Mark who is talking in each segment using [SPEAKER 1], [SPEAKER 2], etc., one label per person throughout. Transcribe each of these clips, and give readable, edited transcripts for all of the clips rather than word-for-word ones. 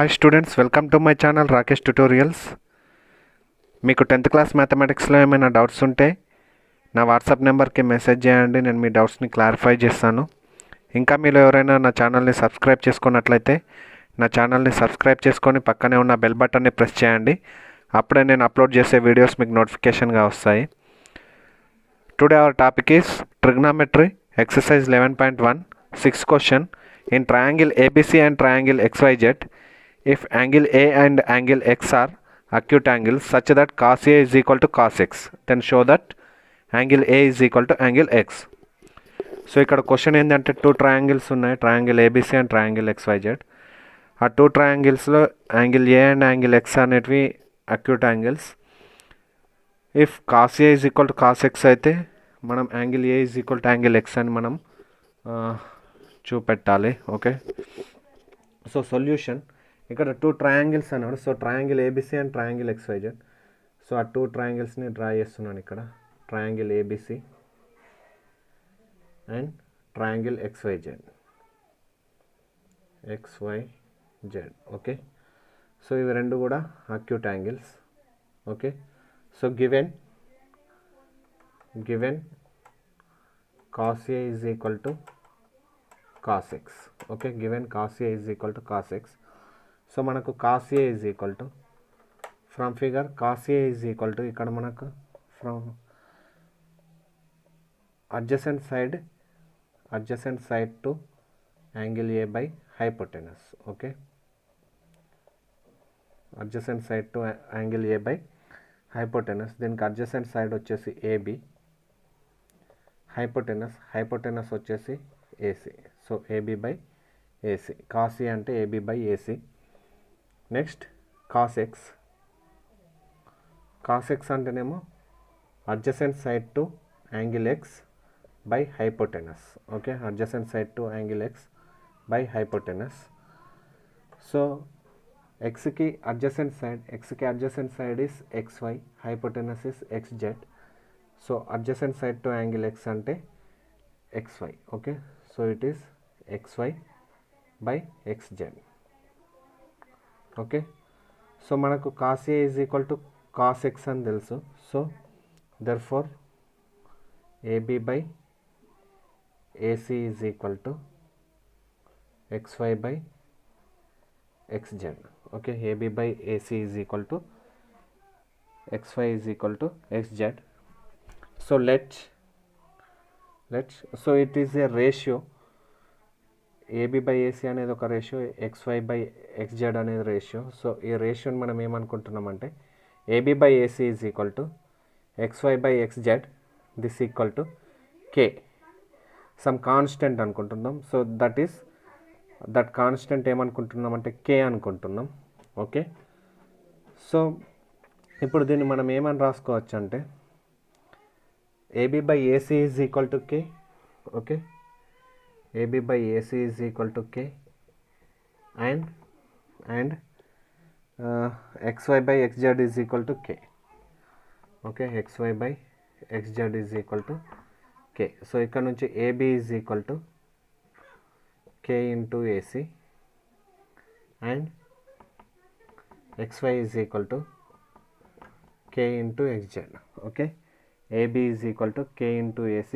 [SPEAKER 1] Hi students, welcome to my channel Rakesh tutorials. మీకు 10th class మ్యాథమెటిక్స్లో ఏమైనా doubts ఉంటే నా వాట్సాప్ నెంబర్కి మెసేజ్ చేయండి, నేను మీ డౌట్స్ని క్లారిఫై చేస్తాను. ఇంకా మీరు ఎవరైనా నా ఛానల్ని సబ్స్క్రైబ్ చేసుకున్నట్లయితే నా ఛానల్ని సబ్స్క్రైబ్ చేసుకొని పక్కనే ఉన్న బెల్ బటన్ని ప్రెస్ చేయండి. అప్పుడే నేను అప్లోడ్ చేసే వీడియోస్ మీకు నోటిఫికేషన్గా వస్తాయి. Today our topic is trigonometry exercise 11.1 6th question. In triangle ABC and triangle XYZ, if angle A and angle X are acute angles such that cos A is equal to cos X, then show that angle A is equal to angle X. So ఇక్కడ question ఏంటంటే two triangles ఉన్నాయి, triangle ABC and triangle XYZ. ఆ two ట్రయాంగిల్స్లో angle A and angle X అనేటివి acute angles. If cos A is equal to cos X అయితే మనం angle A is equal to angle X అని మనం చూపెట్టాలి. ఓకే, సో సొల్యూషన్ ఇక్కడ two triangles అన్నాడు. So triangle ABC and triangle XYZ. So ఆ two ట్రయాంగిల్స్ని డ్రా చేస్తున్నాను ఇక్కడ. Triangle ABC and triangle XYZ. Okay, so ఇవి రెండు కూడా acute angles. Okay, so given cos A is equal to cos X. Okay, given cos A is equal to cos X. So మనకు cos A is equal to from figure cos A is equal to ఇక్కడ మనకు from adjacent side to angle A by hypotenuse. Okay, adjacent side to angle A by hypotenuse. దీనికి adjacent side వచ్చేసి AB, hypotenuse వచ్చేసి AC. So AB by AC, cos A అంటే AB by AC. Next cos X అంటేనేమో adjacent side to angle X by hypotenuse. Okay, adjacent side to angle X by hypotenuse. So Xకి adjacent side is XY, hypotenuse is XZ. So adjacent side to angle X అంటే XY. Okay, so it is XY by XZ. Okay, so మనకు cos A is equal to cos X అని తెలుసు. So therefore AB by AC is equal to XY by XZ. Okay, AB by AC is equal to XY is equal to XZ. So let's so it is a ratio. AB by AC అనేది ఒక ratio, XY by XZ అనేది ratio. So ఈ రేషియోని మనం ఏమనుకుంటున్నామంటే AB by AC is equal to XY by XZ, this equal to K, some constant అనుకుంటున్నాం. So that constant ఏమనుకుంటున్నామంటే K అనుకుంటున్నాం. Okay, so ఇప్పుడు దీన్ని మనం ఏమని రాసుకోవచ్చు అంటే AB by AC is equal to K. Okay, AB by AC is equal to K and XY by XZ is equal to K. Okay, XY by XZ is equal to K. So ఇక్కడ నుంచి AB is equal to K into AC and XY is equal to K into XZ. Okay, AB is equal to K into AC,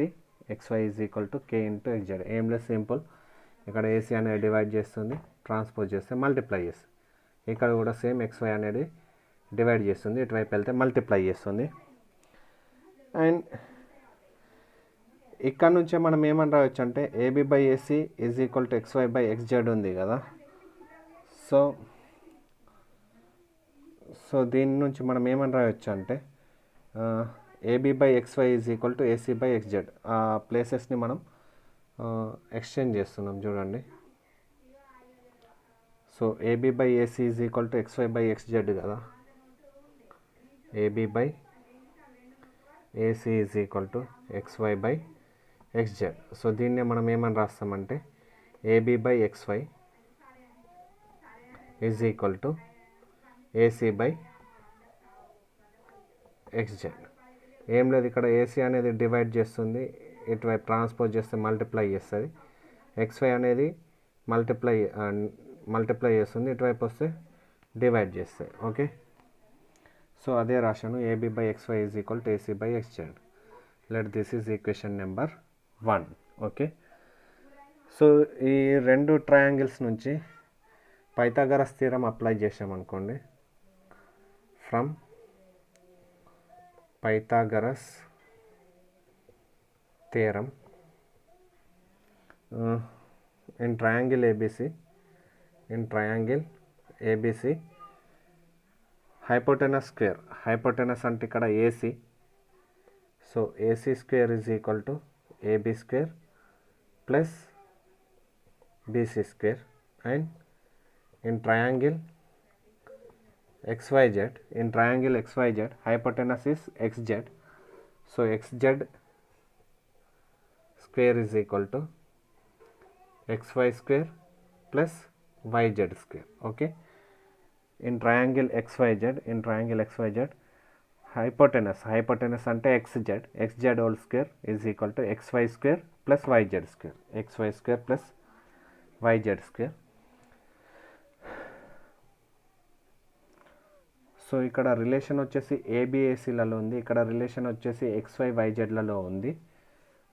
[SPEAKER 1] XY is equal to K into XZ. ఏం లేదు, simple. ఇక్కడ AC అనేది divide చేస్తుంది, transpose చేస్తే multiply చేస్తుంది. ఇక్కడ కూడా same XY అనేది డివైడ్ చేస్తుంది, ఇటువైపు వెళ్తే మల్టిప్లై చేస్తుంది. అండ్ ఇక్కడ నుంచే మనం ఏమని రావచ్చు అంటే AB by AC is equal to XY by XZ ఉంది కదా. సో దీని నుంచి మనం ఏమని రాయవచ్చు అంటే AB by XY is equal to AC by XZ. ఆ ప్లేసెస్ని మనం ఎక్స్చేంజ్ చేస్తున్నాం చూడండి. So AB by AC is equal to XY by XZ కదా. AB by AC is equal to XY by XZ. So దీన్నే మనం ఏమని రాస్తామంటే AB by XY is equal to AC by XZ. ఏం లేదు, ఇక్కడ AC అనేది డివైడ్ చేస్తుంది, ఇటువైపు ట్రాన్స్పోజ్ చేస్తే మల్టిప్లై చేస్తుంది. XY అనేది మల్టిప్లై చేస్తుంది, ఇటువైపు వస్తే డివైడ్ చేస్తాయి. ఓకే, సో అదే రాశాను, AB by XY is equal to AC by XZ. Let this is equation number 1. Okay, so ఈ రెండు ట్రయాంగిల్స్ నుంచి పైథాగరస్ థీరం అప్లై చేసామనుకోండి. From Pythagoras theorem in triangle ABC hypotenuse square, hypotenuse అంటే ఇక్కడ AC, so AC square is equal to AB square plus BC square. And in triangle XYZ, hypotenuse is XZ, so XZ square is equal to XY square plus YZ square. Okay, in triangle XYZ hypotenuse ante XZ whole square is equal to XY square plus YZ square, YZ square. So ఇక్కడ relation వచ్చేసి ఏబిఏసీలలో ఉంది, ఇక్కడ relation వచ్చేసి XYYZలలో ఉంది.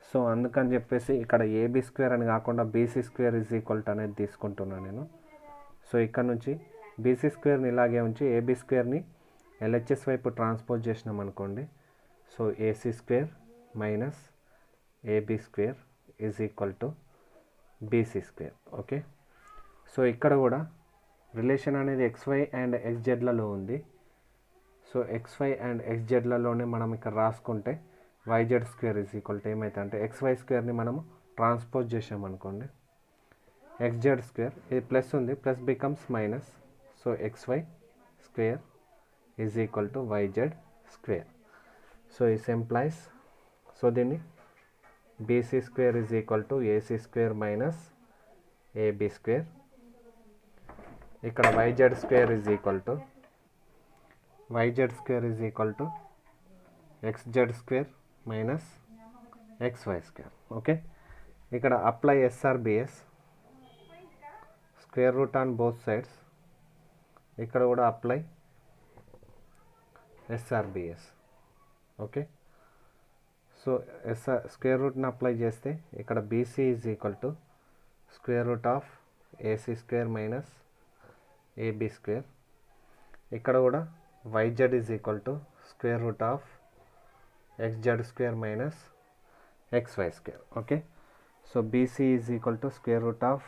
[SPEAKER 1] So అందుకని చెప్పేసి ఇక్కడ AB square అని కాకుండా BC square is equal to అనేది తీసుకుంటున్నాను నేను. సో ఇక్కడ నుంచి బీసీ స్క్వేర్ని ఇలాగే ఉంచి ఏబీ స్క్వేర్ని ఎల్హెచ్ఎస్ వైపు ట్రాన్స్పోజ్ చేసినాం అనుకోండి. So AC square minus AB square is equal to BC square. Okay, so ఇక్కడ కూడా రిలేషన్ అనేది XY అండ్ XZలలో ఉంది. సో XY అండ్ XZలలోనే మనం ఇక్కడ రాసుకుంటే YZ square is equal to ఏమైతే అంటే XY స్క్వేర్ని మనము ట్రాన్స్పోజ్ చేసామనుకోండి, XZ స్క్వేర్, ఇది ప్లస్ ఉంది, plus becomes minus. So XY square is equal to YZ square. So is implies, so దీన్ని BC square is equal to AC square minus AB square. ఇక్కడ YZ square is equal to XZ square minus XY square. Okay, ఇక్కడ apply SRBS, square root on both sides. ఇక్కడ కూడా apply SRBS. Okay, so square రూట్ని apply చేస్తే ఇక్కడ BC is equal to square root of AC square minus AB square. ఇక్కడ కూడా YZ is equal to square root of XZ square minus XY square. Okay, so BC is equal to square root of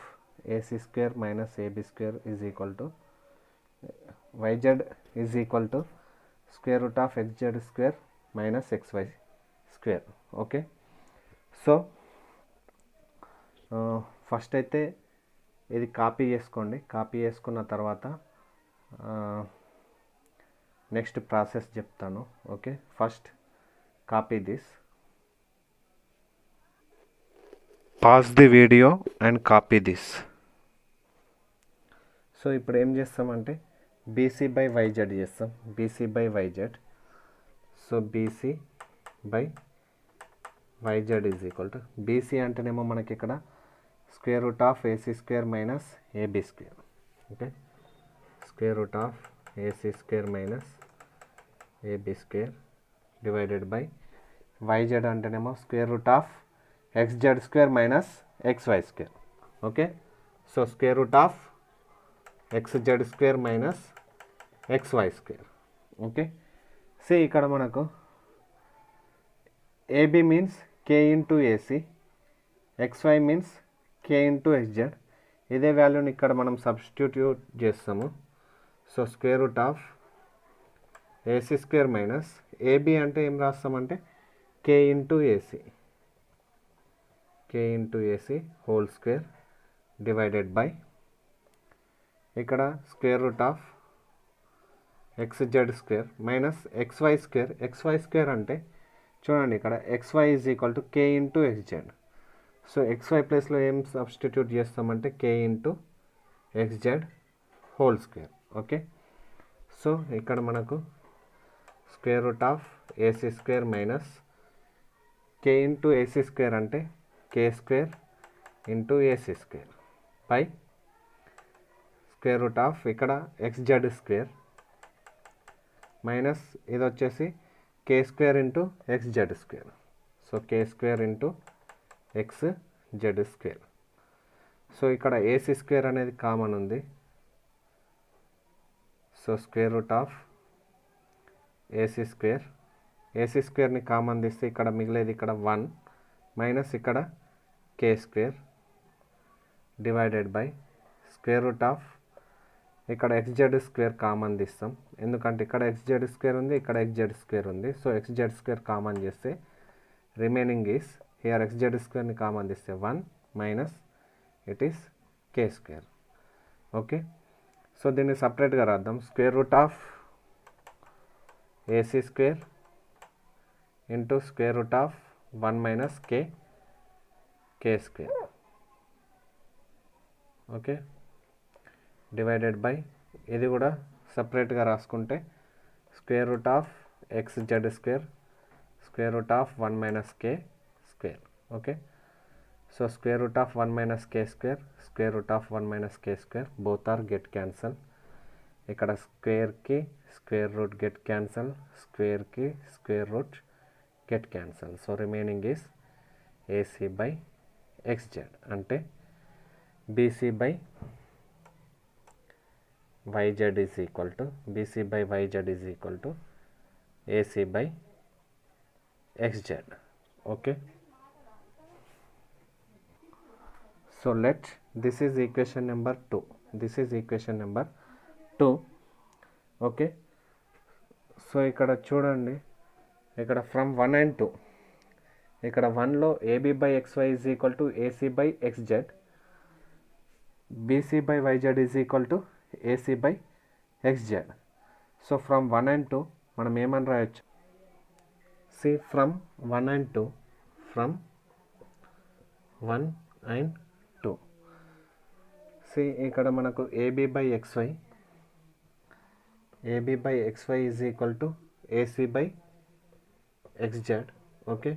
[SPEAKER 1] AC square minus AB square is equal to YZ is equal to square root of XZ square minus XY square. Okay, so first అయితే ఇది copy చేసుకోండి. Copy చేసుకున్న తర్వాత next process చెప్తాను. Okay, first copy this, pause the video and copy this. So ఇప్పుడు ఏం చేస్తామంటే BC by YZ చేస్తాం, BC by YZ. So BC by YZ is equal to, BC అంటేనేమో మనకి ఇక్కడ square root of AC square minus AB square. Okay, square root of AC square minus AB square divided by YZ అంటేనేమో square root of XZ square minus XY square. Okay, so square root of XZ square minus XY square. Okay, so ఇక్కడ మనకు AB means K into AC, XY means K into XZ. ఇదే వాల్యూని ఇక్కడ మనం substitute చేస్తాము. So square root of AC square minus AB అంటే ఏం రాస్తామంటే K into AC whole square divided by ఇక్కడ square root of XZ square minus XY square. XY square అంటే చూడండి ఇక్కడ XY is equal to K into XZ. So XY ప్లేస్లో ఏం substitute చేస్తామంటే K into XZ whole square. Okay, so ఇక్కడ మనకు square root of AC square minus K into AC square అంటే K square into AC square by square root of ఇక్కడ XZ square minus ఇది వచ్చేసి K square into XZ square. So K square into XZ square. So ఇక్కడ AC square అనేది common ఉంది. So square root of AC square. AC స్క్వేర్ని common తీస్తే ఇక్కడ మిగిలేది ఇక్కడ 1 మైనస్ ఇక్కడ K square divided by square root of ఇక్కడ XZ స్క్వేర్ కామన్ తీస్తాం, ఎందుకంటే ఇక్కడ XZ స్క్వేర్ ఉంది, ఇక్కడ XZ స్క్వేర్ ఉంది. సో XZ స్క్వేర్ కామన్ చేస్తే రిమైనింగ్ ఈస్ హియర్ XZ స్క్వేర్ని కామన్ తీస్తే 1 minus it is K square. Okay, so దీన్ని సపరేట్గా రాద్దాం. Square root of AC square into square root of 1 minus K square. Okay, divided by ఇది కూడా సపరేట్గా రాసుకుంటే square root of XZ square square root of 1 minus K square. Okay, so square root of 1 minus K square square root of 1 minus K square both are get cancel. ఇక్కడ స్క్వేర్కి square root get cancel, స్క్వేర్కి square root get cancel. So remaining is AC by XZ అంటే BC by YZ is equal to BC by YZ is equal to AC by XZ. Okay, so this is equation number 2. This is equation number 2. Okay, so ఇక్కడ చూడండి, ఇక్కడ from 1 and 2 ఇక్కడ 1లో AB by XY is equal to AC by XZ, BC by YZ is equal to AC by XZ. So from 1 and 2 మనం ఏమని రాయొచ్చు? See from 1 and 2 from 1 and 2 see ఇక్కడ మనకు AB by XY is equal to AC by XZ. Okay,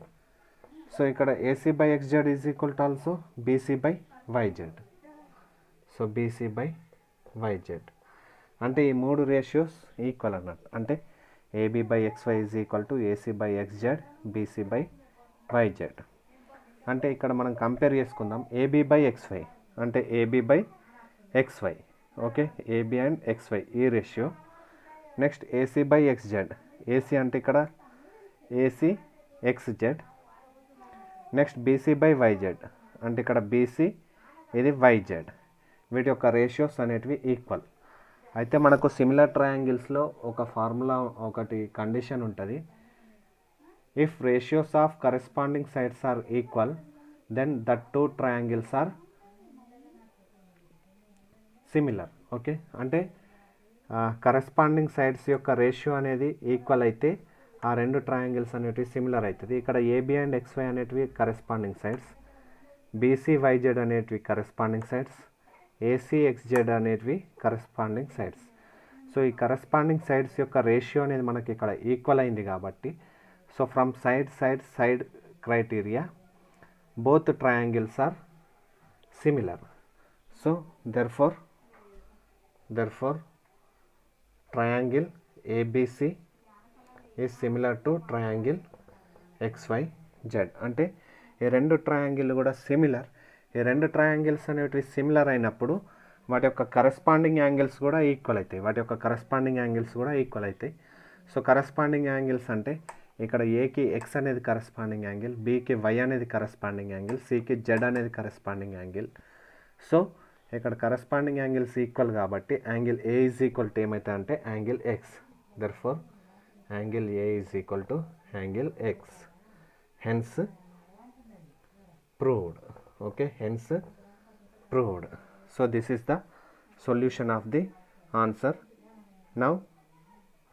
[SPEAKER 1] so ఇక్కడ AC by XZ is equal to also BC by YZ. So BC by YZ అంటే ఈ మూడు ratios equal అన్నట్టు. అంటే AB by XY is equal to AC by XZ BC by YZ. అంటే ఇక్కడ మనం compare చేసుకుందాం. AB by XY అంటే AB by XY. Okay, AB and XY ఈ ratio. Next AC by XZ, AC అంటే ఇక్కడ AC XZ. Next BC by YZ అంటే ఇక్కడ BC ఇది YZ. వీటి యొక్క రేషియోస్ అనేటివి ఈక్వల్. అయితే మనకు సిమిలర్ ట్రయాంగిల్స్లో ఒక ఫార్ములా ఒకటి కండిషన్ ఉంటుంది. If ratios of corresponding sides are equal then that two triangles are similar. Okay, అంటే కరెస్పాండింగ్ సైడ్స్ యొక్క రేషియో అనేది ఈక్వల్ అయితే ఆ రెండు ట్రయాంగిల్స్ అనేటివి సిమిలర్ అవుతుంది. ఇక్కడ AB అండ్ XY అనేటివి కరెస్పాండింగ్ సైడ్స్, BC YZ అనేటివి కరెస్పాండింగ్ సైడ్స్, AC XZ అనేటివి కరెస్పాండింగ్ సైడ్స్. సో ఈ కరెస్పాండింగ్ సైడ్స్ యొక్క రేషియో అనేది మనకి ఇక్కడ ఈక్వల్ అయింది కాబట్టి, so from side criteria both triangles are similar. So therefore triangle ABC is similar to triangle XYZ. అంటే ఈ రెండు ట్రయాంగిల్ కూడా సిమిలర్. ఈ రెండు ట్రయాంగిల్స్ అనేవి సిమిలర్ అయినప్పుడు వాటి యొక్క కరెస్పాండింగ్ యాంగిల్స్ కూడా ఈక్వల్ అవుతాయి. సో కరెస్పాండింగ్ యాంగిల్స్ అంటే ఇక్కడ ఏకి X అనేది కరెస్పాండింగ్ యాంగిల్, Bకి Y అనేది కరెస్పాండింగ్ యాంగిల్, Cకి Z అనేది కరెస్పాండింగ్ యాంగిల్. సో ఇక్కడ కరెస్పాండింగ్ యాంగిల్స్ ఈక్వల్ కాబట్టి angle A is equal to ఏమవుతుంది అంటే angle X. Therefore angle A is equal to angle X. Hence proved. Okay, hence proved. So this is the solution of the answer. Now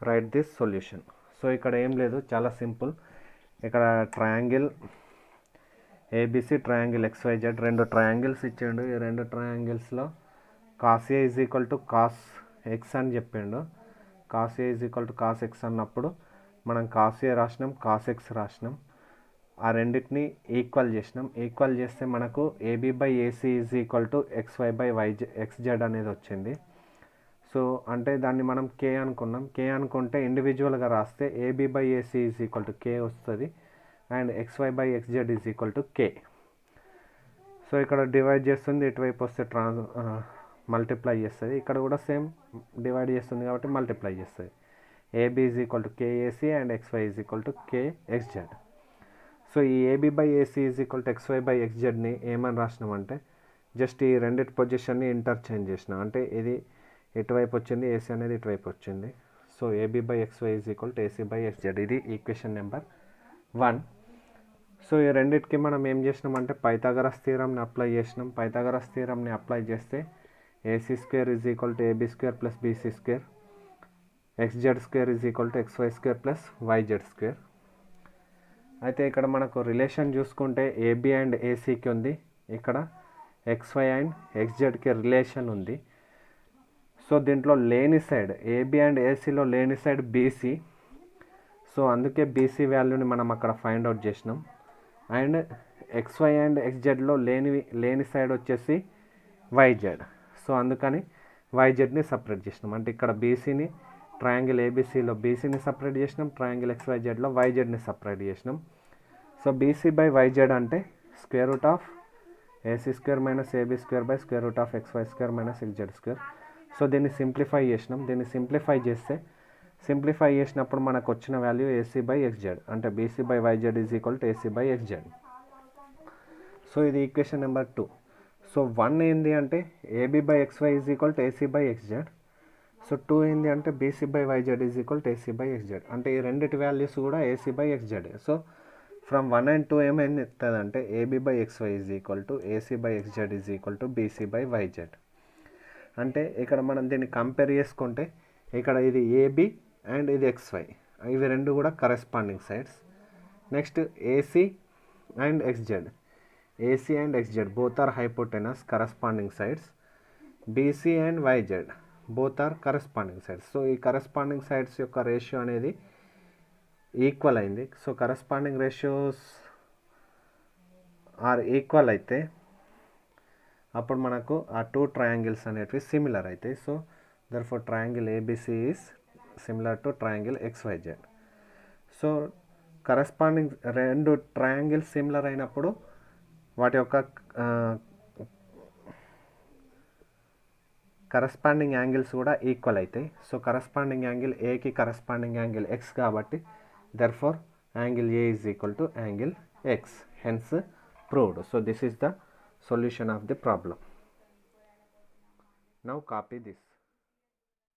[SPEAKER 1] write this solution. So ఇక్కడ ఏం లేదు, చాలా simple. ఇక్కడ triangle ABC triangle XYZ రెండు triangles ఇచ్చిండు. ఈ రెండు ట్రయాంగిల్స్లో cos A is equal to cos X అని చెప్పిండు. cos A is equal to cos X అన్నప్పుడు మనం cos A రాసినాం, cos X రాసినాం. ఆ రెండింటిని ఈక్వల్ చేసినాం. ఈక్వల్ చేస్తే మనకు AB by AC is equal to XY by XZ అనేది వచ్చింది. సో అంటే దాన్ని మనం కే అనుకున్నాం. కే అనుకుంటే ఇండివిజువల్గా రాస్తే AB by AC is equal to K వస్తుంది and XY by XZ is equal to K. So ఇక్కడ డివైడ్ చేస్తుంది, ఇటువైపు వస్తే మల్టిప్లై చేస్తుంది, ఇక్కడ కూడా సేమ్ డివైడ్ చేస్తుంది కాబట్టి మల్టిప్లై చేస్తుంది. AB is equal to KAC and XY is equal to K XZ. So ఈ AB by AC is equal to XY by ఎక్స్జెడ్ని ఏమని రాసినామంటే జస్ట్ ఈ రెండింటి పొజిషన్ని ఇంటర్చేంజ్ చేసినాం. అంటే ఇది ఇటువైపు వచ్చింది, ఏసీ అనేది ఇటువైపు వచ్చింది. So AB by XY is equal to AC by XZ. ఇది ఈక్వేషన్ నెంబర్ 1. సో ఈ రెండింటికి మనం ఏం చేసినామంటే పైథాగరస్ థీరంని అప్లై చేసినాం. పైథాగరస్ థీరంని అప్లై చేస్తే AC square is equal to AB square plus BC square, XZ square is equal to XY square plus YZ square. అయితే ఇక్కడ మనకు రిలేషన్ చూసుకుంటే ఏబీ అండ్ ఏసీకి ఉంది, ఇక్కడ ఎక్స్వై అండ్ ఎక్స్జెడ్కి రిలేషన్ ఉంది. సో దీంట్లో లేని సైడ్ ఏబీ అండ్ ఏసీలో లేని సైడ్ బీసీ. సో అందుకే బీసీ వాల్యూని మనం అక్కడ ఫైండ్ అవుట్ చేసినాం. అండ్ ఎక్స్వై అండ్ ఎక్స్జెడ్లో లేని సైడ్ వచ్చేసి వైజెడ్. సో అందుకని వైజెడ్ని సపరేట్ చేసినాం. అంటే ఇక్కడ బీసీని ట్రయాంగిల్ ఏబీసీలో బీసీని సపరేట్ చేసినాం, ట్రయాంగిల్ ఎక్స్వైజెడ్లో వైజెడ్ని సపరేట్ చేసినాం. సో బీసీ బై వైజెడ్ అంటే square root of AC square minus AB square by square root of XY square minus XZ square. So దీన్ని సింప్లిఫై చేసినాం. దీన్ని సింప్లిఫై చేసినప్పుడు మనకు వచ్చిన వాల్యూ ఏసీ బై ఎక్స్జెడ్, అంటే BC by YZ is equal to AC by XZ. So ఇది equation number 2. So 1 ఏంది అంటే AB by XY is equal to AC by XZ. So 2 ఏంది అంటే BC by YZ is equal to AC by XZ. అంటే ఈ రెండింటి values కూడా AC by XZ. So from 1 and 2 ఏమైంది ఇస్తుందంటే AB by XY is equal to AC by XZ is equal to BC by YZ. అంటే ఇక్కడ మనం దీన్ని కంపేర్ చేసుకుంటే ఇక్కడ ఇది ఏబీ అండ్ ఇది ఎక్స్వై, ఇవి రెండు కూడా corresponding sides. Next AC and XZ both are hypotenuse corresponding sides. BC and YZ both are corresponding sides. So ఈ కరెస్పాండింగ్ సైడ్స్ యొక్క రేషియో అనేది ఈక్వల్ అయింది. So corresponding ratios are equal అయితే అప్పుడు మనకు ఆ 2 ట్రయాంగిల్స్ అనేటివి సిమిలర్ అవుతాయి. So therefore triangle ABC is similar to triangle XYZ. So corresponding రెండు ట్రయాంగిల్స్ సిమిలర్ అయినప్పుడు వాటి యొక్క కరెస్పాండింగ్ యాంగిల్స్ కూడా ఈక్వల్ అవుతాయి. సో కరెస్పాండింగ్ యాంగిల్ ఏకి కరెస్పాండింగ్ యాంగిల్ ఎక్స్ కాబట్టి therefore angle A is equal to angle X, hence proved. So this is the solution of the problem. Now copy this.